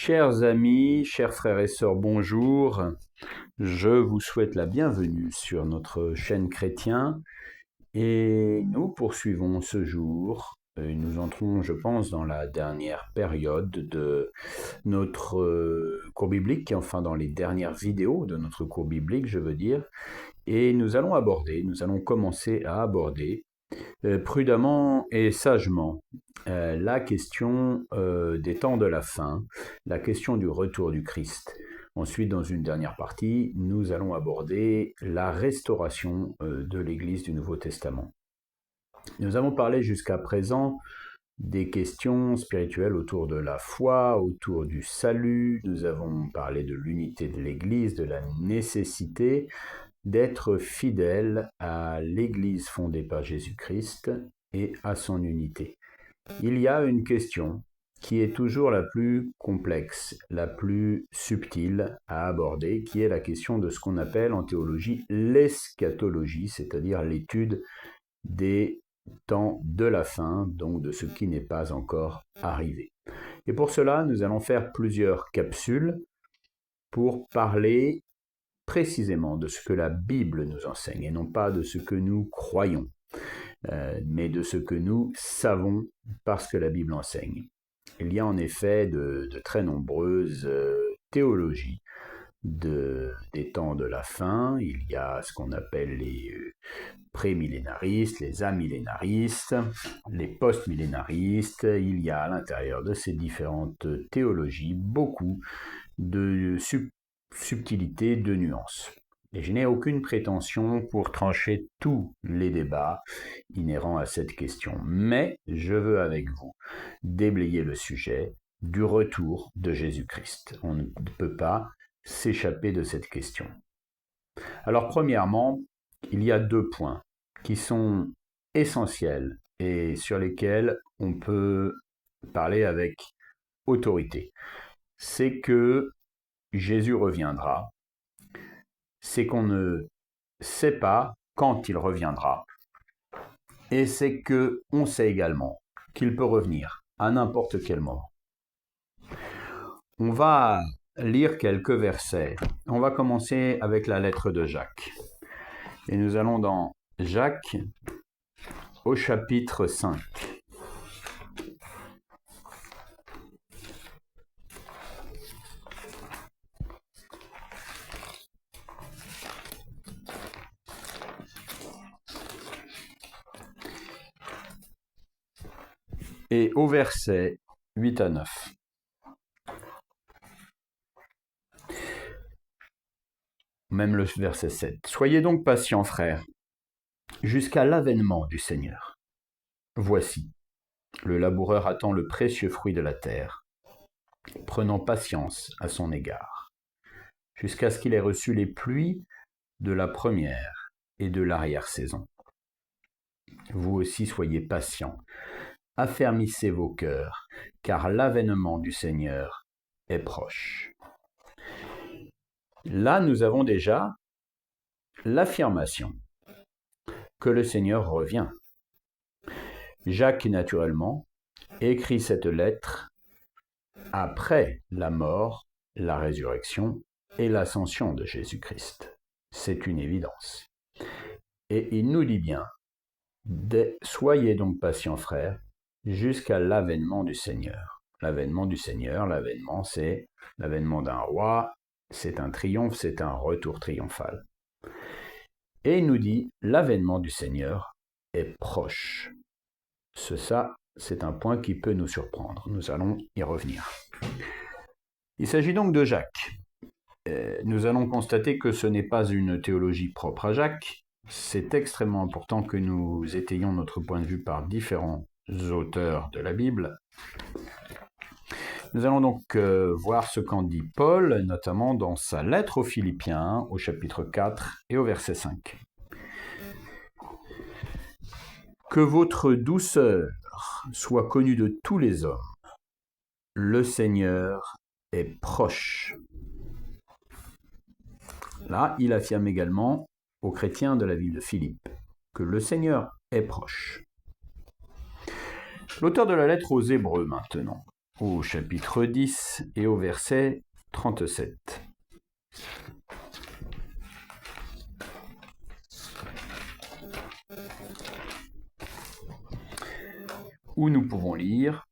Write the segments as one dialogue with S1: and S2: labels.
S1: Chers amis, chers frères et sœurs, bonjour. Je vous souhaite la bienvenue sur notre chaîne Chrétien et nous poursuivons ce jour. Nous entrons, je pense, dans la dernière période de notre cours biblique, enfin dans les dernières vidéos de notre cours biblique, je veux dire. Et nous allons commencer à aborder prudemment et sagement la question des temps de la fin, la question du retour du Christ. Ensuite, dans une dernière partie, nous allons aborder la restauration de l'Église du Nouveau Testament. Nous avons parlé jusqu'à présent des questions spirituelles autour de la foi, autour du salut. Nous avons parlé de l'unité de l'Église, de la nécessité d'être fidèle à l'Église fondée par Jésus-Christ et à son unité. Il y a une question qui est toujours la plus complexe, la plus subtile à aborder, qui est la question de ce qu'on appelle en théologie l'eschatologie, c'est-à-dire l'étude des temps de la fin, donc de ce qui n'est pas encore arrivé. Et pour cela, nous allons faire plusieurs capsules pour parler précisément de ce que la Bible nous enseigne, et non pas de ce que nous croyons, mais de ce que nous savons parce que la Bible enseigne. Il y a en effet de très nombreuses théologies des temps de la fin. Il y a ce qu'on appelle les pré-millénaristes, les amillénaristes, les post-millénaristes. Il y a à l'intérieur de ces différentes théologies beaucoup de subtilité, de nuances. Et je n'ai aucune prétention pour trancher tous les débats inhérents à cette question. Mais je veux avec vous déblayer le sujet du retour de Jésus-Christ. On ne peut pas s'échapper de cette question. Alors premièrement, il y a deux points qui sont essentiels et sur lesquels on peut parler avec autorité. C'est que Jésus reviendra, c'est qu'on ne sait pas quand il reviendra, et c'est qu'on sait également qu'il peut revenir à n'importe quel moment. On va lire quelques versets. On va commencer avec la lettre de Jacques. Et nous allons dans Jacques au chapitre 5. Et au verset 8 à 9. Même le verset 7. Soyez donc patients, frères, jusqu'à l'avènement du Seigneur. Voici, le laboureur attend le précieux fruit de la terre, prenant patience à son égard, jusqu'à ce qu'il ait reçu les pluies de la première et de l'arrière-saison. Vous aussi soyez patients, affermissez vos cœurs, car l'avènement du Seigneur est proche. Là, nous avons déjà l'affirmation que le Seigneur revient. Jacques, naturellement, écrit cette lettre après la mort, la résurrection et l'ascension de Jésus-Christ. C'est une évidence. Et il nous dit bien, soyez donc patients, frères, jusqu'à l'avènement du Seigneur. L'avènement du Seigneur, l'avènement, c'est l'avènement d'un roi, c'est un triomphe, c'est un retour triomphal. Et il nous dit, l'avènement du Seigneur est proche. Ça, c'est un point qui peut nous surprendre. Nous allons y revenir. Il s'agit donc de Jacques. Nous allons constater que ce n'est pas une théologie propre à Jacques. C'est extrêmement important que nous étayions notre point de vue par différents auteurs de la Bible. Nous allons donc voir ce qu'en dit Paul, notamment dans sa lettre aux Philippiens, au chapitre 4 et au verset 5. Que votre douceur soit connue de tous les hommes. Le Seigneur est proche. Là, il affirme également aux chrétiens de la ville de Philippe que le Seigneur est proche. L'auteur de la lettre aux Hébreux maintenant au chapitre 10 et au verset 37. Où nous pouvons lire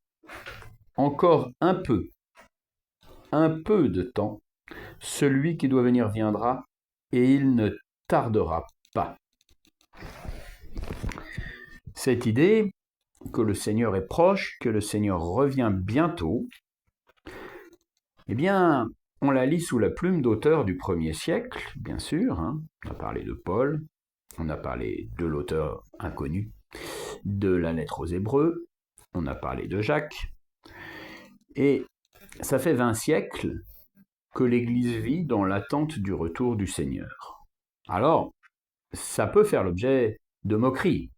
S1: « Encore un peu de temps, celui qui doit venir viendra, et il ne tardera pas. » Cette idée que le Seigneur est proche, que le Seigneur revient bientôt, eh bien, on la lit sous la plume d'auteurs du 1er siècle, bien sûr. On a parlé de Paul, on a parlé de l'auteur inconnu, de la lettre aux Hébreux, on a parlé de Jacques. Et ça fait 20 siècles que l'Église vit dans l'attente du retour du Seigneur. Alors, ça peut faire l'objet de moqueries,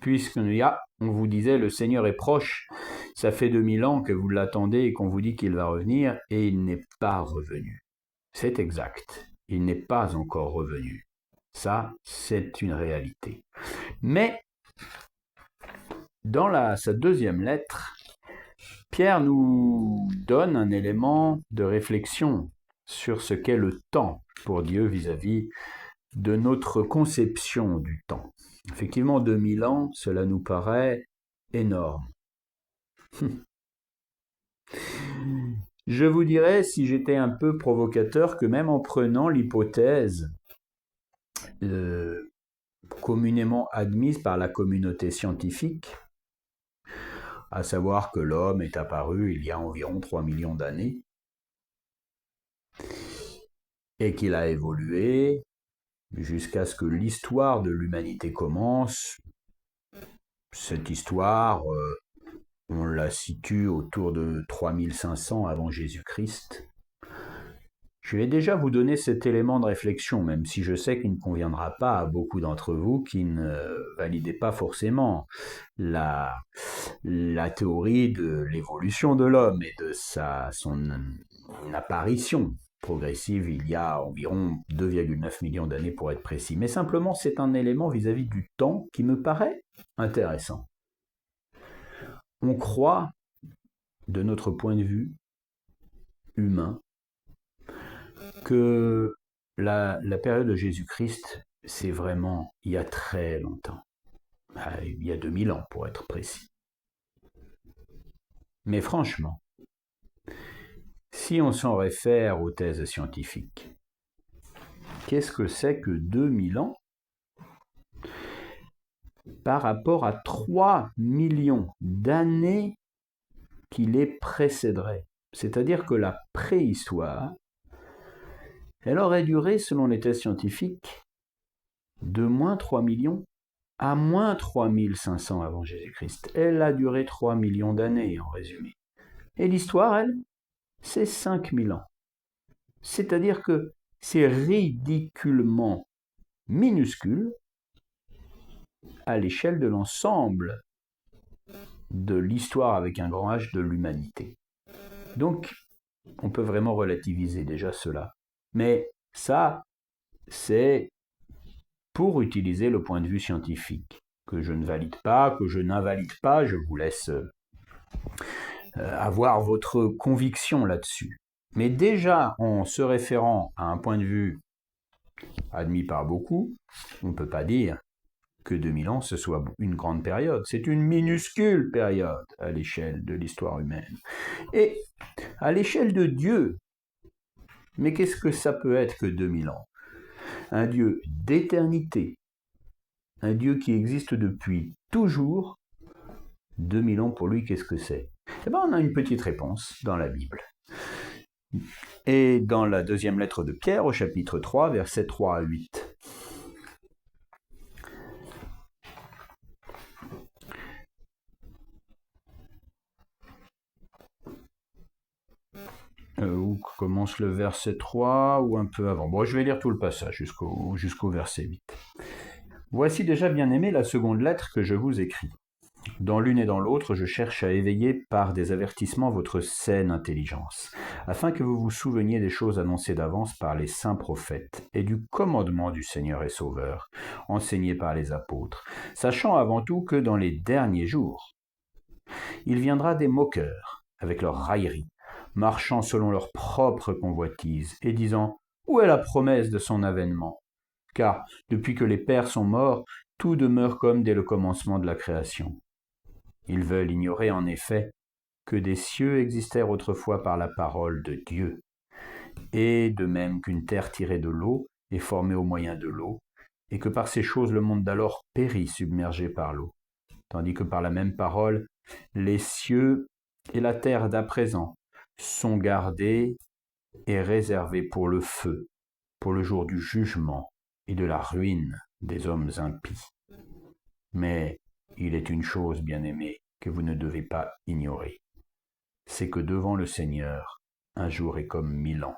S1: puisqu'on vous disait le Seigneur est proche, ça fait 2000 ans que vous l'attendez et qu'on vous dit qu'il va revenir, et il n'est pas revenu. C'est exact, il n'est pas encore revenu. Ça, c'est une réalité. Mais, dans sa deuxième lettre, Pierre nous donne un élément de réflexion sur ce qu'est le temps pour Dieu vis-à-vis de notre conception du temps. Effectivement, 2000 ans, cela nous paraît énorme. Je vous dirais, si j'étais un peu provocateur, que même en prenant l'hypothèse communément admise par la communauté scientifique, à savoir que l'homme est apparu il y a environ 3 millions d'années, et qu'il a évolué jusqu'à ce que l'histoire de l'humanité commence. Cette histoire, on la situe autour de 3500 avant Jésus-Christ. Je vais déjà vous donner cet élément de réflexion, même si je sais qu'il ne conviendra pas à beaucoup d'entre vous qui ne validez pas forcément la théorie de l'évolution de l'homme et de son apparition progressive il y a environ 2,9 millions d'années pour être précis. Mais simplement, c'est un élément vis-à-vis du temps qui me paraît intéressant. On croit, de notre point de vue humain, que la période de Jésus-Christ, c'est vraiment il y a très longtemps. Il y a 2000 ans pour être précis. Mais franchement, si on s'en réfère aux thèses scientifiques, qu'est-ce que c'est que 2000 ans par rapport à 3 millions d'années qui les précéderaient? C'est-à-dire que la préhistoire, elle aurait duré, selon les thèses scientifiques, de moins 3 millions à moins 3500 avant Jésus-Christ. Elle a duré 3 millions d'années, en résumé. Et l'histoire, elle, c'est 5000 ans. C'est-à-dire que c'est ridiculement minuscule à l'échelle de l'ensemble de l'histoire avec un grand H de l'humanité. Donc, on peut vraiment relativiser déjà cela. Mais ça, c'est pour utiliser le point de vue scientifique, que je ne valide pas, que je n'invalide pas, je vous laisse avoir votre conviction là-dessus. Mais déjà, en se référant à un point de vue admis par beaucoup, on ne peut pas dire que 2000 ans, ce soit une grande période. C'est une minuscule période à l'échelle de l'histoire humaine. Et à l'échelle de Dieu, mais qu'est-ce que ça peut être que 2000 ans? Un Dieu d'éternité, un Dieu qui existe depuis toujours. 2000 ans pour lui, qu'est-ce que c'est? Eh bien, on a une petite réponse dans la Bible. Et dans la deuxième lettre de Pierre, au chapitre 3, versets 3 à 8. Où commence le verset 3 ou un peu avant. Bon, je vais lire tout le passage jusqu'au verset 8. Voici déjà, bien-aimés, la seconde lettre que je vous écris. Dans l'une et dans l'autre, je cherche à éveiller par des avertissements votre saine intelligence, afin que vous vous souveniez des choses annoncées d'avance par les saints prophètes et du commandement du Seigneur et Sauveur, enseigné par les apôtres, sachant avant tout que dans les derniers jours, il viendra des moqueurs, avec leurs railleries, marchant selon leur propre convoitise, et disant « Où est la promesse de son avènement ?» Car, depuis que les pères sont morts, tout demeure comme dès le commencement de la création. Ils veulent ignorer en effet que des cieux existèrent autrefois par la parole de Dieu, et de même qu'une terre tirée de l'eau est formée au moyen de l'eau, et que par ces choses le monde d'alors périt submergé par l'eau, tandis que par la même parole, les cieux et la terre d'à présent sont gardés et réservés pour le feu, pour le jour du jugement et de la ruine des hommes impies. Mais il est une chose, bien-aimée, que vous ne devez pas ignorer, c'est que devant le Seigneur, un jour est comme 1000 ans,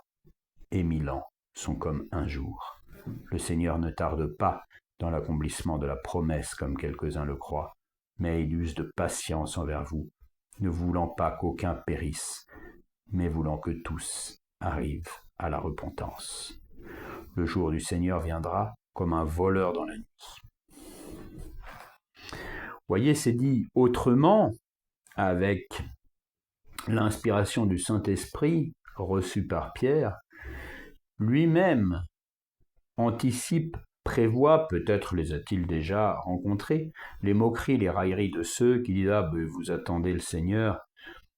S1: et 1000 ans sont comme un jour. Le Seigneur ne tarde pas dans l'accomplissement de la promesse, comme quelques-uns le croient, mais il use de patience envers vous, ne voulant pas qu'aucun périsse, mais voulant que tous arrivent à la repentance. Le jour du Seigneur viendra comme un voleur dans la nuit. Voyez, c'est dit autrement, avec l'inspiration du Saint-Esprit reçue par Pierre, lui-même anticipe, prévoit, peut-être les a-t-il déjà rencontrés, les moqueries, les railleries de ceux qui disent « Ah, ben, vous attendez le Seigneur ».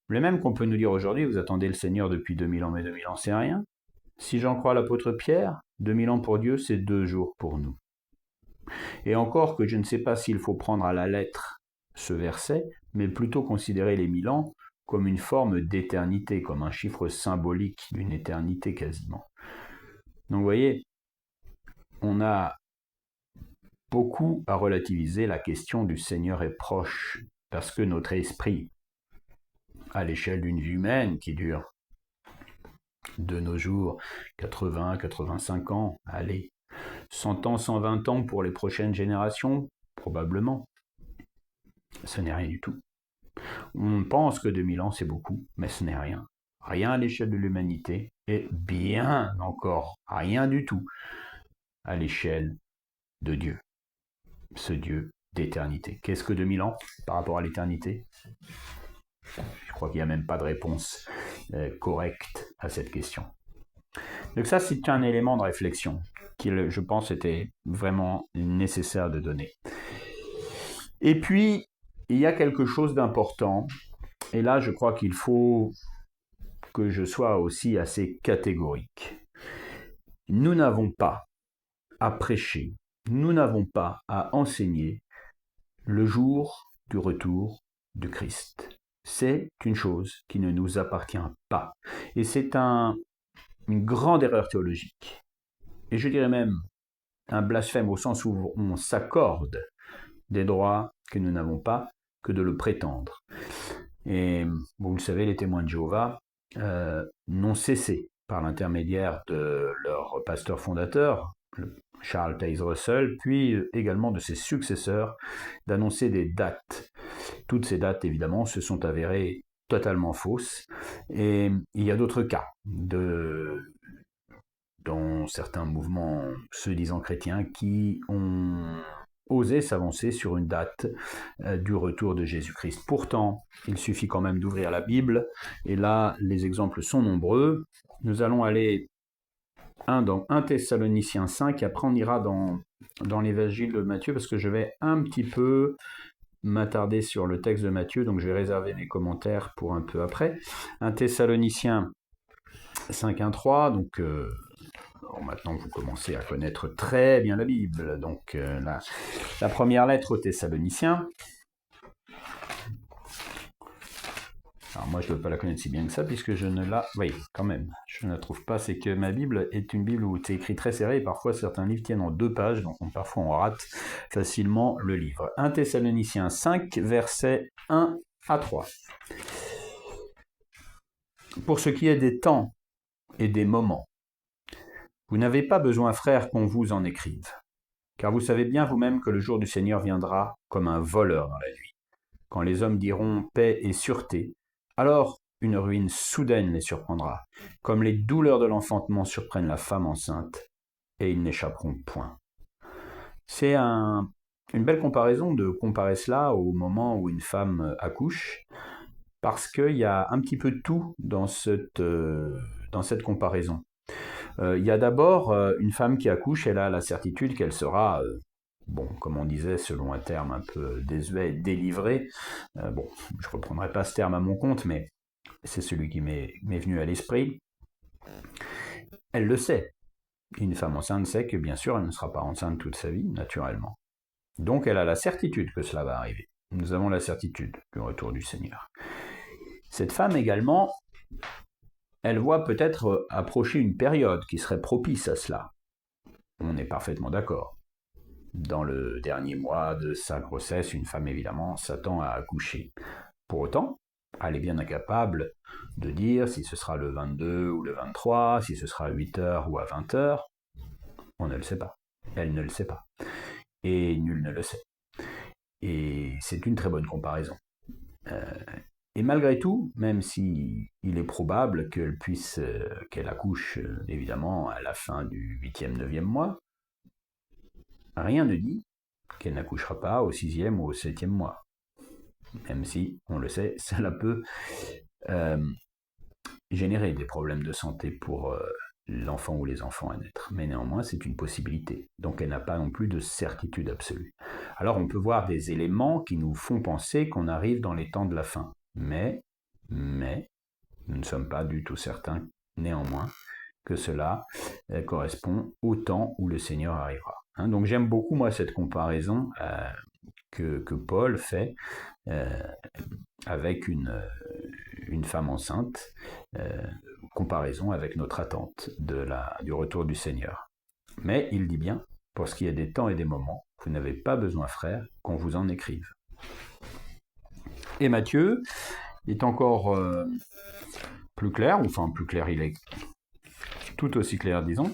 S1: Le même qu'on peut nous dire aujourd'hui, vous attendez le Seigneur depuis 2000 ans, mais 2000 ans, c'est rien. Si j'en crois l'apôtre Pierre, 2000 ans pour Dieu, c'est 2 jours pour nous. Et encore que je ne sais pas s'il faut prendre à la lettre ce verset, mais plutôt considérer les 1000 ans comme une forme d'éternité, comme un chiffre symbolique d'une éternité quasiment. Donc vous voyez, on a beaucoup à relativiser la question du Seigneur est proche, parce que notre esprit, à l'échelle d'une vie humaine qui dure de nos jours 80, 85 ans, allez, 100 ans, 120 ans pour les prochaines générations, probablement, ce n'est rien du tout. On pense que 2000 ans c'est beaucoup, mais ce n'est rien. Rien à l'échelle de l'humanité, et bien encore rien du tout à l'échelle de Dieu. Ce Dieu d'éternité. Qu'est-ce que 2000 ans par rapport à l'éternité ? Je crois qu'il n'y a même pas de réponse correcte à cette question. Donc ça, c'est un élément de réflexion qui, je pense, était vraiment nécessaire de donner. Et puis, il y a quelque chose d'important, et là, je crois qu'il faut que je sois aussi assez catégorique. Nous n'avons pas à prêcher, nous n'avons pas à enseigner le jour du retour de Christ. C'est une chose qui ne nous appartient pas. Et c'est une grande erreur théologique. Et je dirais même un blasphème au sens où on s'accorde des droits que nous n'avons pas que de le prétendre. Et vous le savez, les témoins de Jéhovah n'ont cessé, par l'intermédiaire de leur pasteur fondateur, Charles Taze Russell, puis également de ses successeurs, d'annoncer des dates. Toutes ces dates, évidemment, se sont avérées totalement fausses. Et il y a d'autres cas, dont certains mouvements se disant chrétiens, qui ont osé s'avancer sur une date du retour de Jésus-Christ. Pourtant, il suffit quand même d'ouvrir la Bible, et là, les exemples sont nombreux. Nous allons aller dans 1 Thessaloniciens 5, et après on ira dans l'évangile de Matthieu, parce que je vais un petit peu m'attarder sur le texte de Matthieu, donc je vais réserver mes commentaires pour un peu après. 1 Thessaloniciens 5, 1, 3, donc maintenant vous commencez à connaître très bien la Bible, donc la première lettre aux Thessaloniciens. Alors moi je ne veux pas la connaître si bien que ça, puisque je ne la... Oui, quand même, je ne la trouve pas, c'est que ma Bible est une Bible où c'est écrit très serré, et parfois certains livres tiennent en 2 pages, donc parfois on rate facilement le livre. 1 Thessaloniciens 5, versets 1 à 3. Pour ce qui est des temps et des moments, vous n'avez pas besoin, frères, qu'on vous en écrive, car vous savez bien vous-même que le jour du Seigneur viendra comme un voleur dans la nuit. Quand les hommes diront paix et sûreté, alors une ruine soudaine les surprendra, comme les douleurs de l'enfantement surprennent la femme enceinte, et ils n'échapperont point. C'est une belle comparaison de comparer cela au moment où une femme accouche. parce qu'il y a un petit peu de tout dans cette comparaison. Il y a d'abord une femme qui accouche, elle a la certitude qu'elle sera, bon, comme on disait, selon un terme un peu désuet, délivrée. Bon, je ne reprendrai pas ce terme à mon compte, mais c'est celui qui m'est venu à l'esprit. Elle le sait. Une femme enceinte sait que bien sûr elle ne sera pas enceinte toute sa vie, naturellement. Donc elle a la certitude que cela va arriver. Nous avons la certitude du retour du Seigneur. Cette femme également, elle voit peut-être approcher une période qui serait propice à cela. On est parfaitement d'accord. Dans le dernier mois de sa grossesse, une femme évidemment s'attend à accoucher. Pour autant, elle est bien incapable de dire si ce sera le 22 ou le 23, si ce sera à 8h ou à 20h. On ne le sait pas. Elle ne le sait pas. Et nul ne le sait. Et c'est une très bonne comparaison. Et malgré tout, même si il est probable qu'elle accouche évidemment à la fin du 8e, 9e mois, rien ne dit qu'elle n'accouchera pas au 6e ou au 7e mois. Même si, on le sait, cela peut générer des problèmes de santé pour l'enfant ou les enfants à naître. Mais néanmoins, c'est une possibilité. Donc elle n'a pas non plus de certitude absolue. Alors on peut voir des éléments qui nous font penser qu'on arrive dans les temps de la fin. Mais, nous ne sommes pas du tout certains, néanmoins, que cela correspond au temps où le Seigneur arrivera. Donc j'aime beaucoup, moi, cette comparaison que Paul fait avec une femme enceinte, comparaison avec notre attente du retour du Seigneur. Mais il dit bien, pour ce qui est des temps et des moments, vous n'avez pas besoin, frères, qu'on vous en écrive. Et Matthieu est encore plus clair, enfin plus clair, il est tout aussi clair, disons,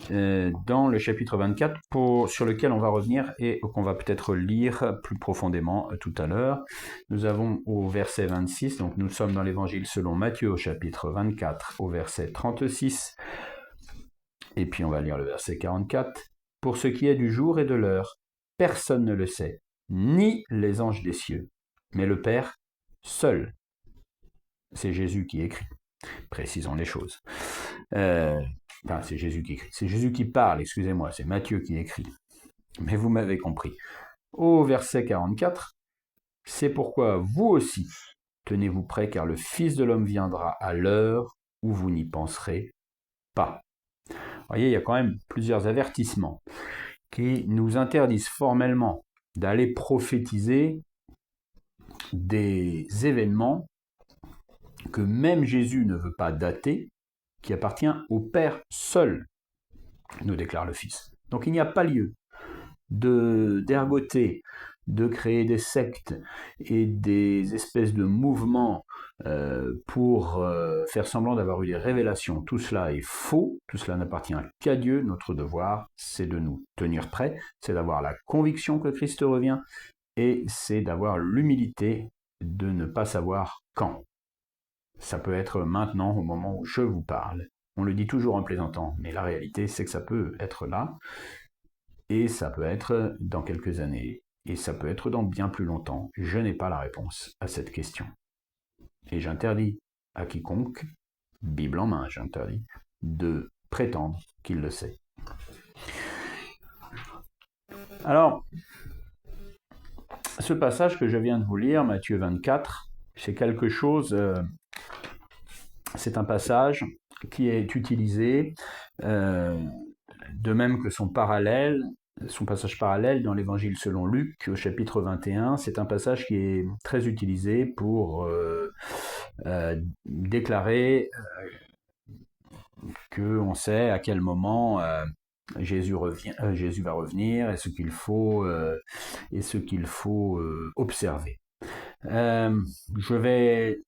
S1: dans le chapitre 24, sur lequel on va revenir et qu'on va peut-être lire plus profondément tout à l'heure. Nous avons au verset 26, donc nous sommes dans l'évangile selon Matthieu au chapitre 24 au verset 36, et puis on va lire le verset 44. « Pour ce qui est du jour et de l'heure, personne ne le sait, ni les anges des cieux, mais le Père seul. » C'est Jésus qui écrit. Précisons les choses. Enfin, c'est Jésus qui écrit. C'est Jésus qui parle, excusez-moi, c'est Matthieu qui écrit. Mais vous m'avez compris. Au verset 44, « C'est pourquoi vous aussi, tenez-vous prêts, car le Fils de l'homme viendra à l'heure où vous n'y penserez pas. » Vous voyez, il y a quand même plusieurs avertissements qui nous interdisent formellement d'aller prophétiser des événements que même Jésus ne veut pas dater, qui appartient au Père seul, nous déclare le Fils. Donc il n'y a pas lieu d'ergoter, de créer des sectes et des espèces de mouvements pour faire semblant d'avoir eu des révélations. Tout cela est faux, tout cela n'appartient qu'à Dieu. Notre devoir, c'est de nous tenir prêts, c'est d'avoir la conviction que Christ revient et c'est d'avoir l'humilité de ne pas savoir quand. Ça peut être maintenant, au moment où je vous parle. On le dit toujours en plaisantant, mais la réalité, c'est que ça peut être là, et ça peut être dans quelques années, et ça peut être dans bien plus longtemps. Je n'ai pas la réponse à cette question. Et j'interdis à quiconque, Bible en main, j'interdis, de prétendre qu'il le sait. Alors, ce passage que je viens de vous lire, Matthieu 24, c'est quelque chose... c'est un passage qui est utilisé de même que son passage parallèle dans l'évangile selon Luc au chapitre 21. C'est un passage qui est très utilisé pour déclarer qu'on sait à quel moment Jésus va revenir et ce qu'il faut observer. Je vais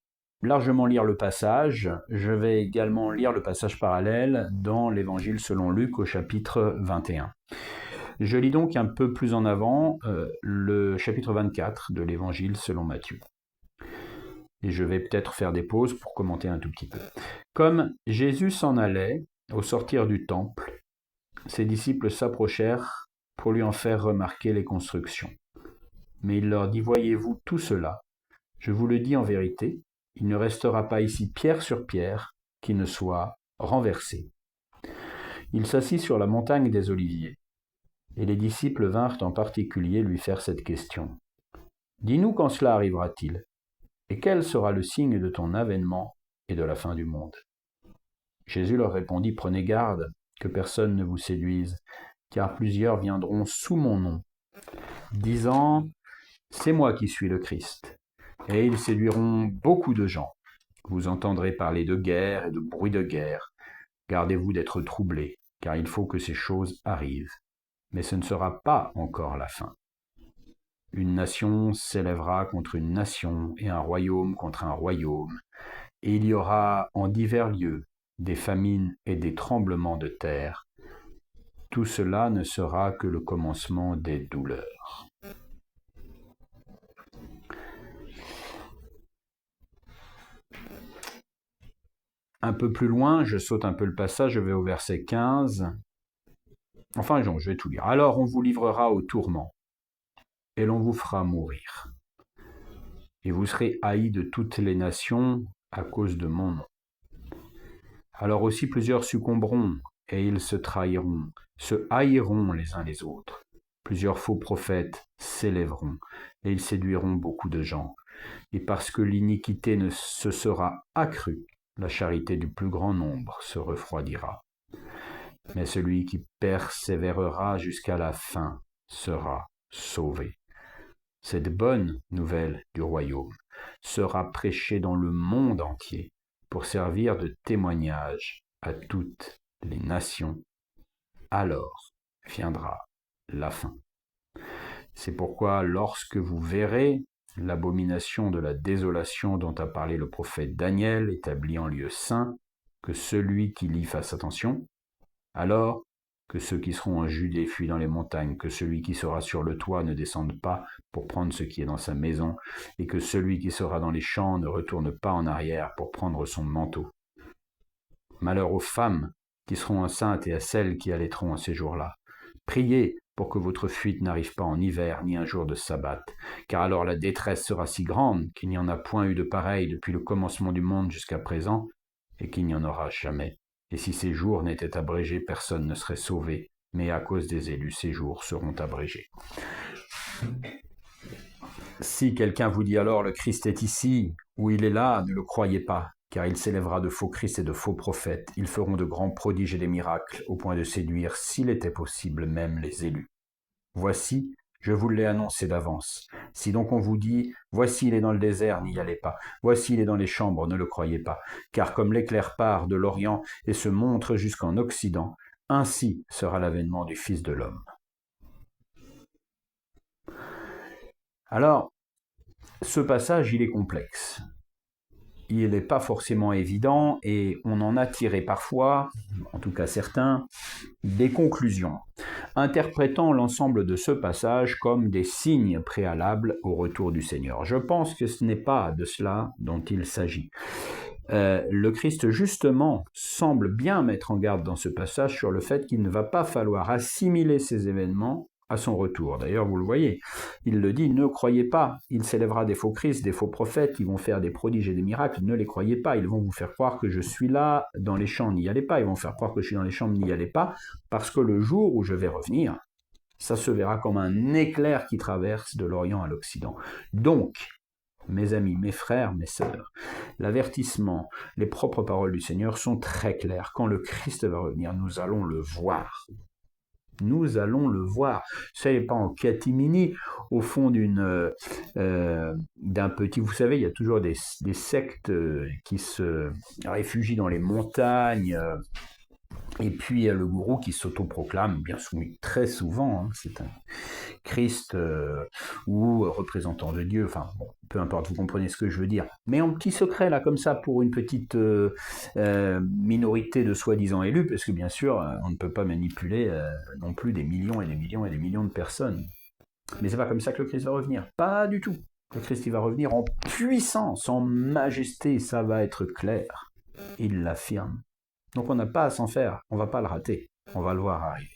S1: largement lire le passage. Je vais également lire le passage parallèle dans l'évangile selon Luc au chapitre 21. Je lis donc un peu plus en avant le chapitre 24 de l'évangile selon Matthieu. Et je vais peut-être faire des pauses pour commenter un tout petit peu. Comme Jésus s'en allait au sortir du temple, ses disciples s'approchèrent pour lui en faire remarquer les constructions. Mais il leur dit, « Voyez-vous tout cela ? Je vous le dis en vérité, il ne restera pas ici pierre sur pierre qui ne soit renversée. » Il s'assit sur la montagne des Oliviers, et les disciples vinrent en particulier lui faire cette question. « Dis-nous quand cela arrivera-t-il, et quel sera le signe de ton avènement et de la fin du monde ?» Jésus leur répondit, « Prenez garde que personne ne vous séduise, car plusieurs viendront sous mon nom, disant « C'est moi qui suis le Christ ». Et ils séduiront beaucoup de gens. Vous entendrez parler de guerre et de bruit de guerre. Gardez-vous d'être troublés, car il faut que ces choses arrivent. Mais ce ne sera pas encore la fin. Une nation s'élèvera contre une nation et un royaume contre un royaume. Et il y aura en divers lieux des famines et des tremblements de terre. Tout cela ne sera que le commencement des douleurs. Un peu plus loin, je saute un peu le passage, je vais au verset 15. Enfin, je vais tout lire. « Alors on vous livrera au tourment, et l'on vous fera mourir. Et vous serez haïs de toutes les nations à cause de mon nom. Alors aussi plusieurs succomberont, et ils se trahiront, se haïront les uns les autres. Plusieurs faux prophètes s'élèveront, et ils séduiront beaucoup de gens. Et parce que l'iniquité ne se sera accrue, la charité du plus grand nombre se refroidira. Mais celui qui persévérera jusqu'à la fin sera sauvé. Cette bonne nouvelle du royaume sera prêchée dans le monde entier pour servir de témoignage à toutes les nations. Alors viendra la fin. C'est pourquoi lorsque vous verrez l'abomination de la désolation dont a parlé le prophète Daniel, établie en lieu saint, que celui qui lit fasse attention, alors que ceux qui seront en Judée fuient dans les montagnes, que celui qui sera sur le toit ne descende pas pour prendre ce qui est dans sa maison, et que celui qui sera dans les champs ne retourne pas en arrière pour prendre son manteau. Malheur aux femmes qui seront enceintes et à celles qui allaiteront en ces jours-là. Priez pour que votre fuite n'arrive pas en hiver ni un jour de sabbat, car alors la détresse sera si grande qu'il n'y en a point eu de pareil depuis le commencement du monde jusqu'à présent, et qu'il n'y en aura jamais. Et si ces jours n'étaient abrégés, personne ne serait sauvé, mais à cause des élus, ces jours seront abrégés. Si quelqu'un vous dit alors le Christ est ici, ou il est là, ne le croyez pas, car il s'élèvera de faux Christ et de faux prophètes. Ils feront de grands prodiges et des miracles, au point de séduire, s'il était possible, même les élus. Voici, je vous l'ai annoncé d'avance. Si donc on vous dit, voici il est dans le désert, n'y allez pas. Voici il est dans les chambres, ne le croyez pas. Car comme l'éclair part de l'Orient et se montre jusqu'en Occident, ainsi sera l'avènement du Fils de l'homme. Alors, ce passage, il est complexe. Il n'est pas forcément évident et on en a tiré parfois, en tout cas certains, des conclusions, interprétant l'ensemble de ce passage comme des signes préalables au retour du Seigneur. Je pense que ce n'est pas de cela dont il s'agit. Le Christ, justement, semble bien mettre en garde dans ce passage sur le fait qu'il ne va pas falloir assimiler ces événements à son retour. D'ailleurs, vous le voyez, il le dit, ne croyez pas, il s'élèvera des faux Christ, des faux prophètes, qui vont faire des prodiges et des miracles, ne les croyez pas, ils vont vous faire croire que je suis là dans les champs, n'y allez pas, ils vont faire croire que je suis dans les champs, n'y allez pas, parce que le jour où je vais revenir, ça se verra comme un éclair qui traverse de l'Orient à l'Occident. Donc, mes amis, mes frères, mes sœurs, l'avertissement, les propres paroles du Seigneur sont très claires. Quand le Christ va revenir, nous allons le voir. Nous allons le voir. Ce n'est pas en catimini, au fond d'un petit... Vous savez, il y a toujours des sectes qui se réfugient dans les montagnes, et puis il y a le gourou qui s'autoproclame, bien soumis très souvent, c'est un Christ ou représentant de Dieu, enfin bon, peu importe, vous comprenez ce que je veux dire. Mais en petit secret, là, comme ça, pour une petite minorité de soi-disant élus, parce que bien sûr, on ne peut pas manipuler non plus des millions et des millions et des millions de personnes. Mais c'est pas comme ça que le Christ va revenir, pas du tout. Le Christ, il va revenir en puissance, en majesté, ça va être clair. Il l'affirme. Donc on n'a pas à s'en faire, on ne va pas le rater, on va le voir arriver.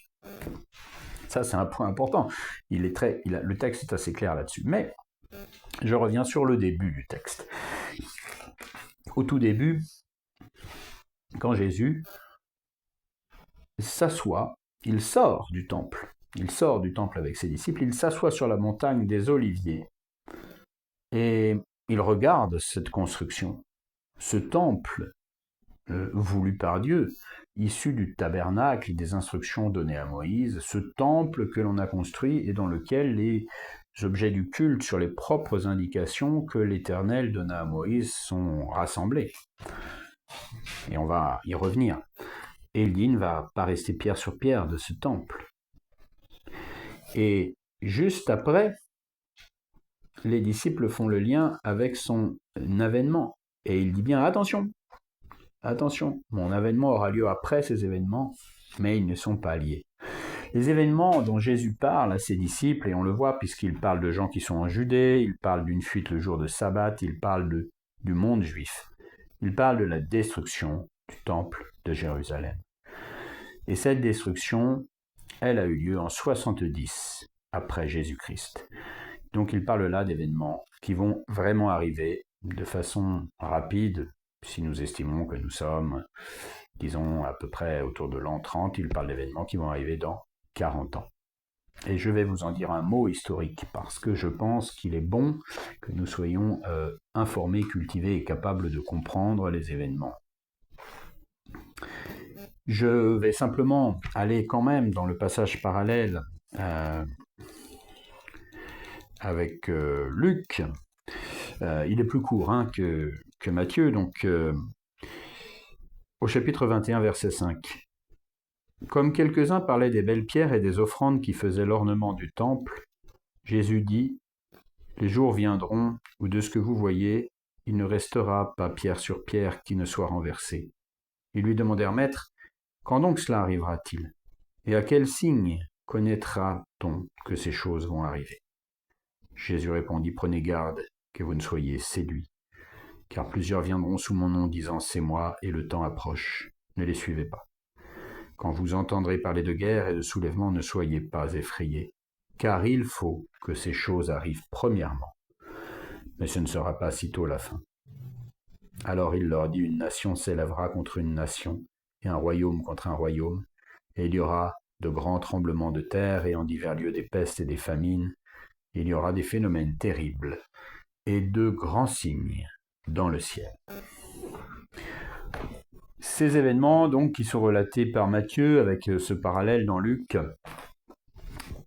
S1: Ça, c'est un point important. Le texte est assez clair là-dessus. Mais Je reviens sur le début du texte. Au tout début, quand Jésus s'assoit, il sort du temple. Il sort du temple avec ses disciples, il s'assoit sur la montagne des Oliviers et il regarde cette construction, ce temple voulu par Dieu, issu du tabernacle et des instructions données à Moïse, ce temple que l'on a construit et dans lequel les objets du culte sur les propres indications que l'Éternel donna à Moïse sont rassemblés. Et on va y revenir. Et il dit, il ne va pas rester pierre sur pierre de ce temple. Et juste après, les disciples font le lien avec son avènement. Et il dit bien, attention, mon avènement aura lieu après ces événements, mais ils ne sont pas liés. Les événements dont Jésus parle à ses disciples, et on le voit puisqu'il parle de gens qui sont en Judée, il parle d'une fuite le jour de sabbat, il parle du monde juif, il parle de la destruction du temple de Jérusalem. Et cette destruction, elle a eu lieu en 70 après Jésus-Christ. Donc il parle là d'événements qui vont vraiment arriver de façon rapide, si nous estimons que nous sommes, disons, à peu près autour de l'an 30, il parle d'événements qui vont arriver dans 40 ans. Et je vais vous en dire un mot historique, parce que je pense qu'il est bon que nous soyons informés, cultivés et capables de comprendre les événements. Je vais simplement aller quand même dans le passage parallèle avec Luc. Il est plus court que Matthieu, donc au chapitre 21, verset 5. Comme quelques-uns parlaient des belles pierres et des offrandes qui faisaient l'ornement du temple, Jésus dit, « Les jours viendront où de ce que vous voyez, il ne restera pas pierre sur pierre qui ne soit renversée. » Ils lui demandèrent, « Maître, quand donc cela arrivera-t-il? Et à quel signe connaîtra-t-on que ces choses vont arriver ?» Jésus répondit, « Prenez garde que vous ne soyez séduits, car plusieurs viendront sous mon nom disant, c'est moi, et le temps approche. Ne les suivez pas. Quand vous entendrez parler de guerre et de soulèvement, ne soyez pas effrayés, car il faut que ces choses arrivent premièrement. Mais ce ne sera pas sitôt la fin. Alors il leur dit, une nation s'élèvera contre une nation, et un royaume contre un royaume, et il y aura de grands tremblements de terre, et en divers lieux des pestes et des famines, et il y aura des phénomènes terribles, et de grands signes dans le ciel. Ces événements, donc, qui sont relatés par Matthieu, avec ce parallèle dans Luc,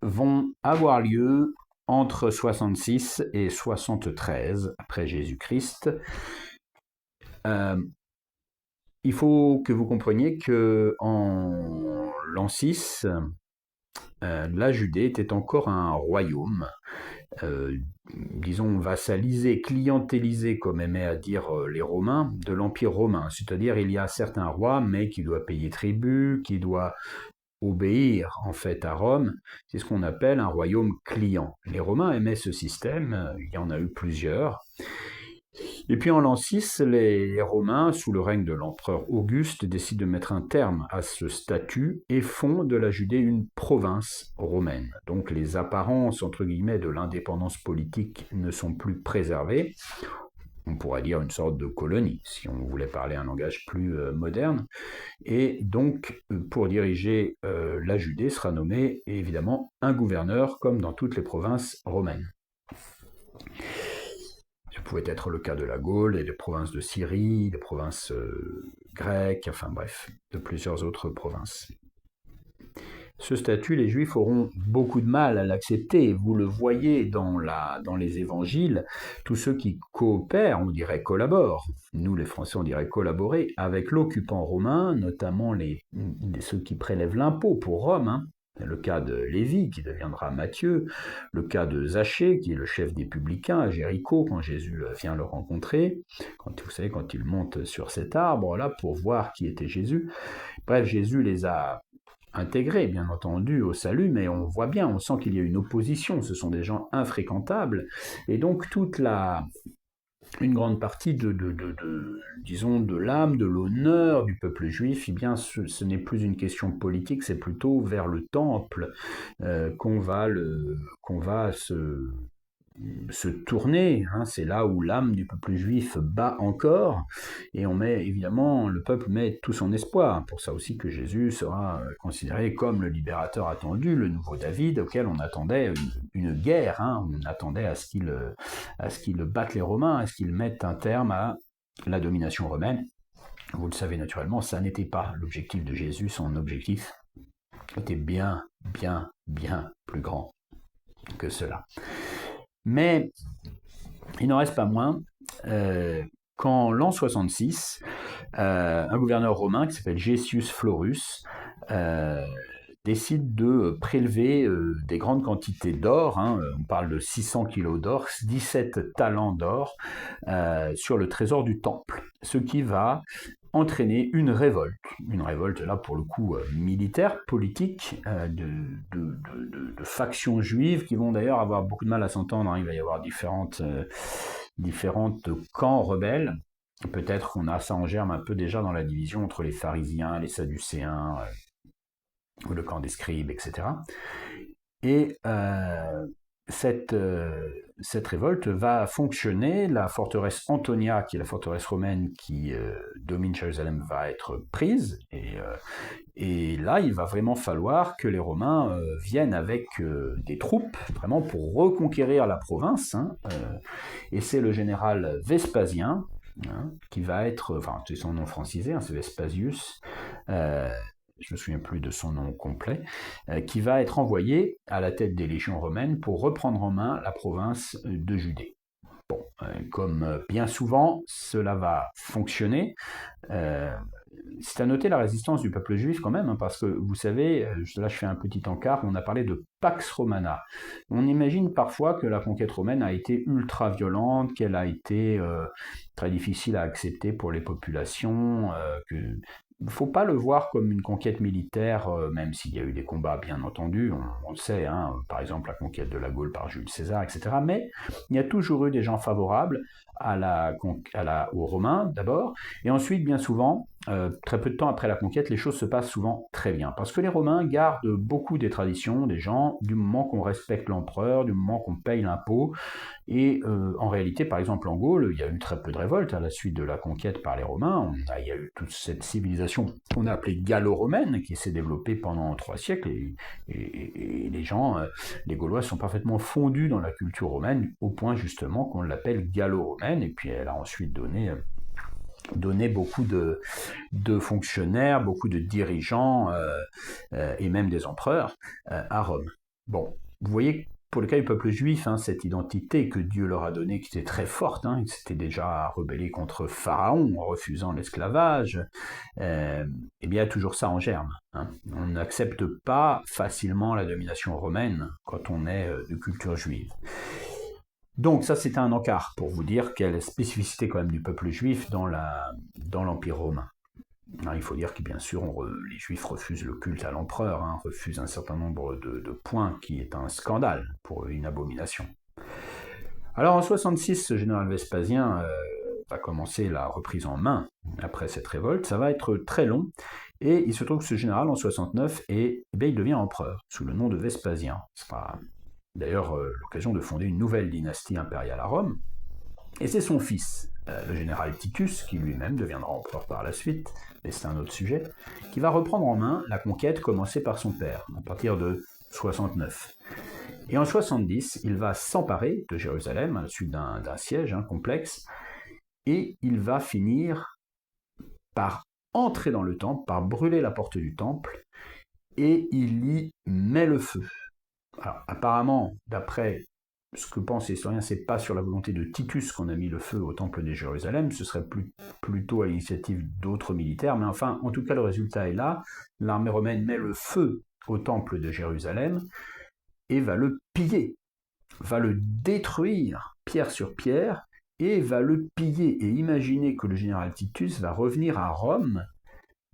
S1: vont avoir lieu entre 66 et 73 après Jésus-Christ. Il faut que vous compreniez qu'en l'an 6, la Judée était encore un royaume, disons vassalisé, clientélisé, comme aimaient à dire les Romains, de l'Empire romain. C'est-à-dire il y a certains rois, mais qui doit payer tribut, qui doit obéir en fait à Rome. C'est ce qu'on appelle un royaume client. Les Romains aimaient ce système, il y en a eu plusieurs. Et puis en l'an 6, les Romains, sous le règne de l'empereur Auguste, décident de mettre un terme à ce statut et font de la Judée une province romaine. Donc les apparences, entre guillemets, de l'indépendance politique ne sont plus préservées. On pourrait dire une sorte de colonie, si on voulait parler un langage plus moderne. Et donc, pour diriger la Judée sera nommé, évidemment, un gouverneur, comme dans toutes les provinces romaines. Ça pouvait être le cas de la Gaule et des provinces de Syrie, des provinces grecques, enfin bref, de plusieurs autres provinces. Ce statut, les Juifs auront beaucoup de mal à l'accepter. Vous le voyez dans les évangiles, tous ceux qui coopèrent, on dirait collaborent, nous les Français on dirait collaborer, avec l'occupant romain, notamment ceux qui prélèvent l'impôt pour Rome, le cas de Lévi, qui deviendra Matthieu, le cas de Zachée, qui est le chef des publicains à Jéricho, quand Jésus vient le rencontrer, vous savez, quand il monte sur cet arbre-là pour voir qui était Jésus. Bref, Jésus les a intégrés, bien entendu, au salut, mais on voit bien, on sent qu'il y a une opposition, ce sont des gens infréquentables, et donc une grande partie disons, de l'âme, de l'honneur du peuple juif, eh bien, ce n'est plus une question politique, c'est plutôt vers le temple qu'on va se se tourner, hein, c'est là où l'âme du peuple juif bat encore, et le peuple met tout son espoir. Pour ça aussi que Jésus sera considéré comme le libérateur attendu, le nouveau David, auquel on attendait une guerre, hein, on attendait à ce qu'il batte les Romains, à ce qu'il mette un terme à la domination romaine. Vous le savez naturellement, ça n'était pas l'objectif de Jésus, son objectif était bien, bien, bien plus grand que cela. Mais il n'en reste pas moins qu'en l'an 66, un gouverneur romain qui s'appelle Gessius Florus décide de prélever des grandes quantités d'or, hein, on parle de 600 kilos d'or, 17 talents d'or, sur le trésor du temple, ce qui va entraîner une révolte là pour le coup militaire, politique, de factions juives qui vont d'ailleurs avoir beaucoup de mal à s'entendre, hein. Il va y avoir différentes camps rebelles, peut-être qu'on a ça en germe un peu déjà dans la division entre les pharisiens, les sadducéens, ou le camp des scribes, etc. Et cette révolte va fonctionner, la forteresse Antonia, qui est la forteresse romaine qui domine Jérusalem, va être prise, et là, il va vraiment falloir que les Romains viennent avec des troupes, vraiment pour reconquérir la province, hein, et c'est le général Vespasien, hein, qui va être, enfin, c'est son nom francisé, hein, c'est Vespasius, je me souviens plus de son nom complet, qui va être envoyé à la tête des légions romaines pour reprendre en main la province de Judée. Bon, comme bien souvent, cela va fonctionner. C'est à noter la résistance du peuple juif quand même, hein, parce que vous savez, là je fais un petit encart, on a parlé de Pax Romana. On imagine parfois que la conquête romaine a été ultra violente, qu'elle a été très difficile à accepter pour les populations, il ne faut pas le voir comme une conquête militaire, même s'il y a eu des combats, bien entendu, on le sait, hein, par exemple la conquête de la Gaule par Jules César, etc. Mais il y a toujours eu des gens favorables aux Romains d'abord, et ensuite, bien souvent, très peu de temps après la conquête, les choses se passent souvent très bien, parce que les Romains gardent beaucoup des traditions des gens, du moment qu'on respecte l'empereur, du moment qu'on paye l'impôt, et en réalité, par exemple en Gaule, il y a eu très peu de révoltes à la suite de la conquête par les Romains. Il y a eu toute cette civilisation qu'on a appelée gallo-romaine, qui s'est développée pendant 3 siècles, et les gens, les Gaulois sont parfaitement fondus dans la culture romaine, au point justement qu'on l'appelle gallo-romaine, et puis elle a ensuite donné beaucoup de fonctionnaires, beaucoup de dirigeants, et même des empereurs à Rome. Bon, vous voyez, pour le cas du peuple juif, hein, cette identité que Dieu leur a donnée, qui était très forte, hein, ils s'étaient déjà rebellés contre Pharaon en refusant l'esclavage, eh bien, il y a toujours ça en germe, hein. On n'accepte pas facilement la domination romaine quand on est de culture juive. Donc ça, c'était un encart pour vous dire quelle est la spécificité quand même du peuple juif dans l'Empire romain. Alors, il faut dire que bien sûr, les juifs refusent le culte à l'empereur, hein, refusent un certain nombre de points qui est un scandale, pour eux, une abomination. Alors en 66, ce général Vespasien va commencer la reprise en main après cette révolte. Ça va être très long, et il se trouve que ce général en 69, il devient empereur sous le nom de Vespasien. Ce sera d'ailleurs l'occasion de fonder une nouvelle dynastie impériale à Rome. Et c'est son fils, le général Titus, qui lui-même deviendra empereur par la suite, mais c'est un autre sujet, qui va reprendre en main la conquête commencée par son père, à partir de 69. Et en 70, il va s'emparer de Jérusalem, à la suite d'un siège complexe, et il va finir par entrer dans le temple, par brûler la porte du temple, et il y met le feu. Alors, apparemment, d'après ce que pensent les historiens, c'est pas sur la volonté de Titus qu'on a mis le feu au temple de Jérusalem, ce serait plutôt à l'initiative d'autres militaires, mais enfin, en tout cas, le résultat est là. L'armée romaine met le feu au temple de Jérusalem et va le piller, va le détruire pierre sur pierre, et va le piller. Et imaginez que le général Titus va revenir à Rome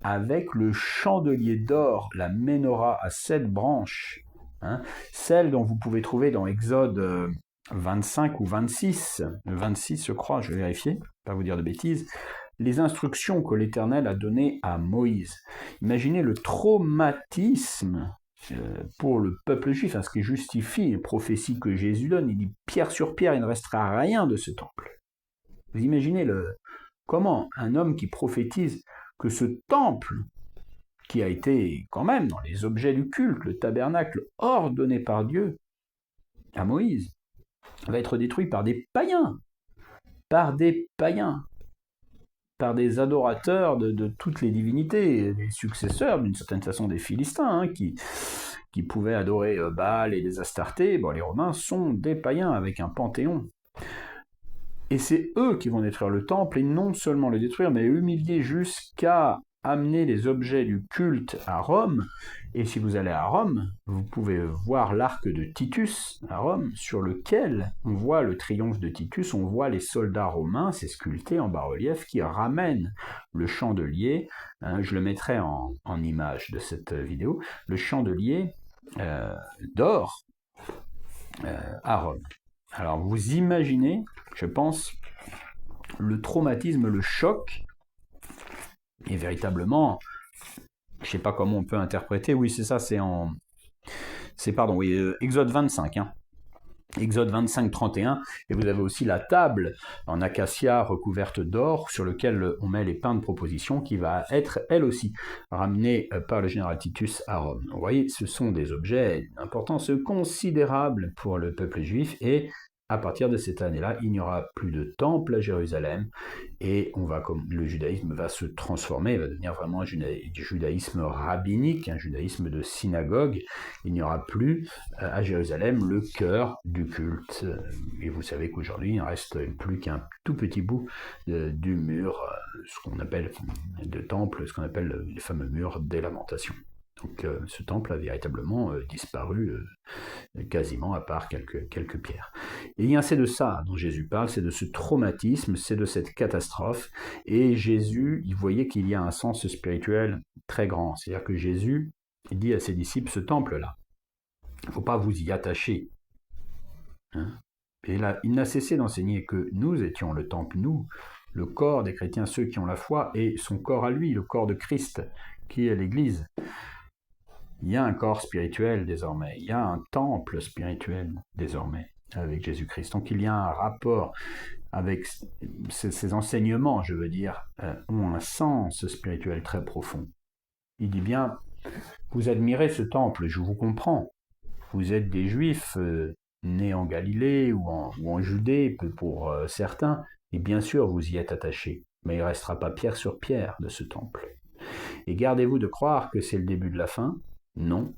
S1: avec le chandelier d'or, la menorah à 7 branches, hein, celle dont vous pouvez trouver dans Exode 25 ou 26, 26 je crois, je vais vérifier, pas vous dire de bêtises, les instructions que l'Éternel a données à Moïse. Imaginez le traumatisme pour le peuple juif, ce qui justifie les prophéties que Jésus donne. Il dit pierre sur pierre, il ne restera rien de ce temple. Vous imaginez comment un homme qui prophétise que ce temple, qui a été quand même dans les objets du culte, le tabernacle ordonné par Dieu à Moïse, va être détruit par des païens, par des adorateurs de toutes les divinités, des successeurs d'une certaine façon des Philistins, qui pouvaient adorer Baal et les Astartés. Les Romains sont des païens avec un panthéon. Et c'est eux qui vont détruire le temple, et non seulement le détruire, mais humilier jusqu'à amener les objets du culte à Rome. Et si vous allez à Rome, vous pouvez voir l'arc de Titus à Rome, sur lequel on voit le triomphe de Titus, on voit les soldats romains, c'est sculpté en bas-relief, qui ramènent le chandelier, je le mettrai en image de cette vidéo, le chandelier d'or à Rome. Alors vous imaginez, je pense, le traumatisme, le choc, et véritablement, je ne sais pas comment on peut interpréter, oui c'est ça, Exode 25, Exode 25, 31, et vous avez aussi la table en acacia recouverte d'or sur lequel on met les pains de proposition qui va être, elle aussi, ramenée par le général Titus à Rome. Vous voyez, ce sont des objets d'importance considérable pour le peuple juif, et à partir de cette année-là, il n'y aura plus de temple à Jérusalem, et le judaïsme va se transformer, va devenir vraiment un judaïsme rabbinique, un judaïsme de synagogue. Il n'y aura plus à Jérusalem le cœur du culte. Et vous savez qu'aujourd'hui, il ne reste plus qu'un tout petit bout du mur, ce qu'on appelle de temple, ce qu'on appelle les fameux murs des lamentations. Donc ce temple a véritablement disparu quasiment, à part quelques pierres. Et bien c'est de ça dont Jésus parle, c'est de ce traumatisme, c'est de cette catastrophe. Et Jésus, il voyait qu'il y a un sens spirituel très grand. C'est-à-dire que Jésus dit à ses disciples, ce temple-là, il ne faut pas vous y attacher. Et là, il n'a cessé d'enseigner que nous étions le temple, nous, le corps des chrétiens, ceux qui ont la foi, et son corps à lui, le corps de Christ, qui est l'Église. Il y a un corps spirituel désormais, il y a un temple spirituel désormais avec Jésus-Christ. Donc il y a un rapport avec ces enseignements, je veux dire, ont un sens spirituel très profond. Il dit bien, vous admirez ce temple, je vous comprends. Vous êtes des Juifs nés en Galilée ou en Judée pour certains, et bien sûr vous y êtes attachés, mais il ne restera pas pierre sur pierre de ce temple. Et gardez-vous de croire que c'est le début de la fin. Non,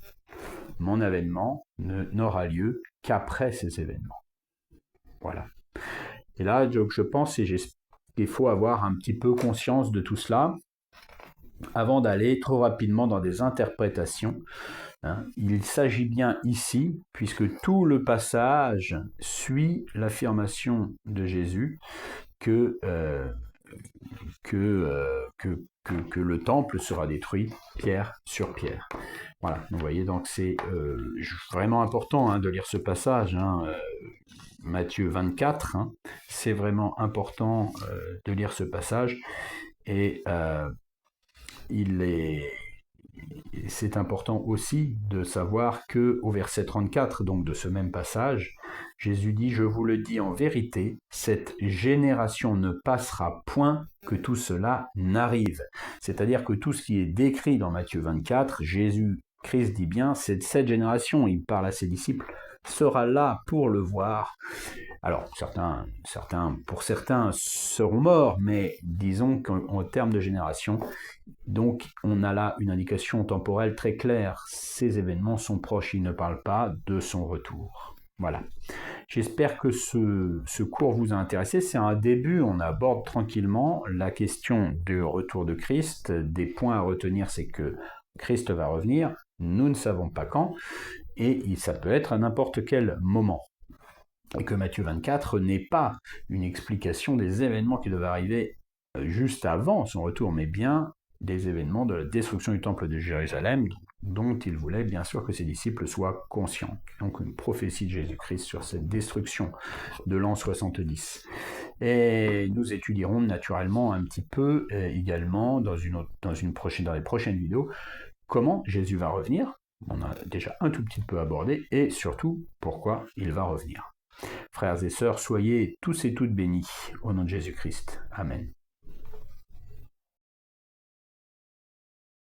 S1: mon avènement n'aura lieu qu'après ces événements. Voilà. Et là, je pense qu'il faut avoir un petit peu conscience de tout cela avant d'aller trop rapidement dans des interprétations. Il s'agit bien ici, puisque tout le passage suit l'affirmation de Jésus que le temple sera détruit pierre sur pierre. Voilà, vous voyez, donc c'est vraiment important de lire ce passage, Matthieu 24, c'est vraiment important de lire ce passage, et c'est important aussi de savoir qu'au verset 34, donc de ce même passage, Jésus dit « Je vous le dis en vérité, cette génération ne passera point que tout cela n'arrive. » C'est-à-dire que tout ce qui est décrit dans Matthieu 24, Jésus-Christ dit bien, c'est cette génération, il parle à ses disciples, sera là pour le voir. Alors, pour certains seront morts, mais disons qu'en termes de génération, donc on a là une indication temporelle très claire. Ces événements sont proches, il ne parle pas de son retour. Voilà. J'espère que ce cours vous a intéressé. C'est un début, on aborde tranquillement la question du retour de Christ. Des points à retenir, c'est que Christ va revenir, nous ne savons pas quand, et ça peut être à n'importe quel moment. Et que Matthieu 24 n'est pas une explication des événements qui doivent arriver juste avant son retour, mais bien des événements de la destruction du temple de Jérusalem, dont il voulait bien sûr que ses disciples soient conscients. Donc une prophétie de Jésus-Christ sur cette destruction de l'an 70. Et nous étudierons naturellement un petit peu également dans les prochaines vidéos comment Jésus va revenir, on a déjà un tout petit peu abordé, et surtout pourquoi il va revenir. Frères et sœurs, soyez tous et toutes bénis au nom de Jésus-Christ. Amen.